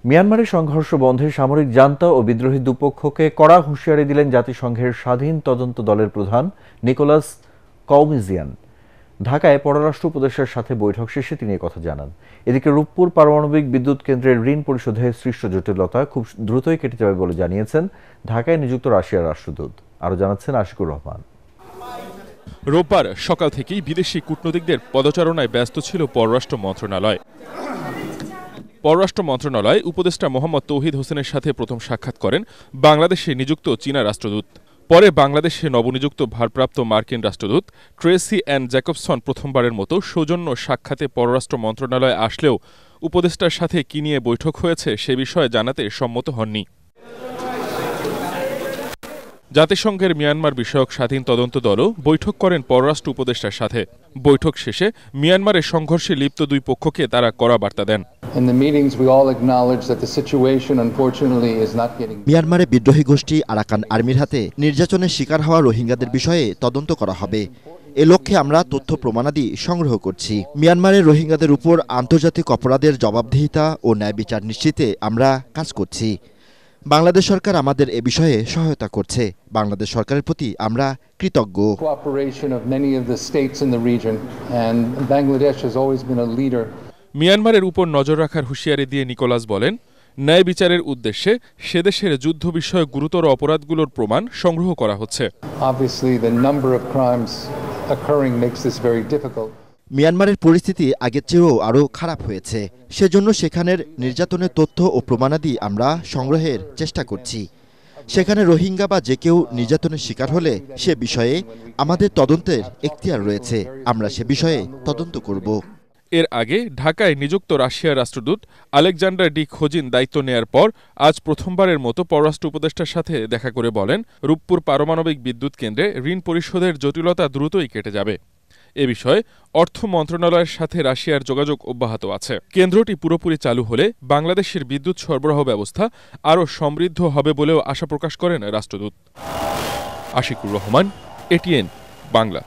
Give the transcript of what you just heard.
মিয়ানমারের সংঘর্ষ বন্ধে সামরিক জান্তা ও বিদ্রোহী দুপক্ষকে কড়া হুঁশিয়ারি দিলেন জাতিসংঘের স্বাধীন তদন্ত দলের প্রধান নিকোলাস কওমিজিয়ান। ঢাকায় পররাষ্ট্র উপদেষ্টার সাথে বৈঠক শেষে তিনি কথা জানান। এদিকে রূপপুর পারমাণবিক বিদ্যুৎ কেন্দ্রের ঋণ পরিশোধে সৃষ্ট জটিলতা খুব দ্রুতই কেটে যাবে বলে জানিয়েছেন ঢাকায় নিযুক্ত রাশিয়ার রাষ্ট্রদূত। আরও জানাচ্ছেন আশিকুর রহমান। রোববার সকাল থেকেই বিদেশি কূটনীতিকদের পদচারণায় ব্যস্ত ছিল পররাষ্ট্র মন্ত্রণালয়। পররাষ্ট্র মন্ত্রণালয় উপদেষ্টা মোহাম্মদ তৌহিদ হোসেনের সাথে প্রথম সাক্ষাৎ করেন বাংলাদেশে নিযুক্ত চীনা রাষ্ট্রদূত। পরে বাংলাদেশে নবনিযুক্ত ভারপ্রাপ্ত মার্কিন রাষ্ট্রদূত ট্রেসি অ্যান জ্যাকবসন প্রথমবারের মতো সৌজন্য সাক্ষাতে পররাষ্ট্র মন্ত্রণালয়ে আসলেও উপদেষ্টার সাথে কী নিয়ে বৈঠক হয়েছে সে বিষয়ে জানাতে সম্মত হননি। জাতিসংঘের মিয়ানমার বিষয়ক স্বাধীন তদন্ত দলও বৈঠক করেন পররাষ্ট্র উপদেষ্টার সাথে। বৈঠক শেষে মিয়ানমারের সংঘর্ষে লিপ্ত দুই পক্ষকে তারা কড়া বার্তা দেন। মিয়ানমারে বিদ্রোহী গোষ্ঠী আরাকান আর্মির হাতে নির্যাতনের শিকার হওয়া রোহিঙ্গাদের বিষয়ে তদন্ত করা হবে। এ লক্ষ্যে আমরা তথ্য প্রমাণাদি সংগ্রহ করছি। মিয়ানমারের রোহিঙ্গাদের উপর আন্তর্জাতিক অপরাধের জবাবদিহিতা ও ন্যায় বিচার নিশ্চিতে আমরা কাজ করছি। বাংলাদেশ সরকার আমাদের এ বিষয়ে সহায়তা করছে। বাংলাদেশ সরকারের প্রতি আমরা কৃতজ্ঞ। মিয়ানমারের উপর নজর রাখার হুঁশিয়ারি দিয়ে নিকোলাস বলেন, ন্যায় বিচারের উদ্দেশ্যে সেদেশের যুদ্ধ বিষয়ক গুরুতর অপরাধগুলোর প্রমাণ সংগ্রহ করা হচ্ছে। মিয়ানমারের পরিস্থিতি আগের চেয়েও আরও খারাপ হয়েছে। সেজন্য সেখানের নির্যাতনের তথ্য ও প্রমাণাদি আমরা সংগ্রহের চেষ্টা করছি। সেখানে রোহিঙ্গা বা যে কেউ নির্যাতনের শিকার হলে সে বিষয়ে আমাদের তদন্তের এখতিয়ার রয়েছে। আমরা সে বিষয়ে তদন্ত করব। এর আগে ঢাকায় নিযুক্ত রাশিয়ার রাষ্ট্রদূত আলেকজান্ডার ডি খোজিন দায়িত্ব নেয়ার পর আজ প্রথমবারের মতো পররাষ্ট্র উপদেষ্টার সাথে দেখা করে বলেন, রূপপুর পারমাণবিক বিদ্যুৎ কেন্দ্রে ঋণ পরিশোধের জটিলতা দ্রুতই কেটে যাবে। এ বিষয়ে অর্থ মন্ত্রণালয়ের সাথে রাশিয়ার যোগাযোগ অব্যাহত আছে। কেন্দ্রটি পুরোপুরি চালু হলে বাংলাদেশের বিদ্যুৎ সরবরাহ ব্যবস্থা আরও সমৃদ্ধ হবে বলেও আশা প্রকাশ করেন রাষ্ট্রদূত। আশিকুর রহমান, এটিএন বাংলা।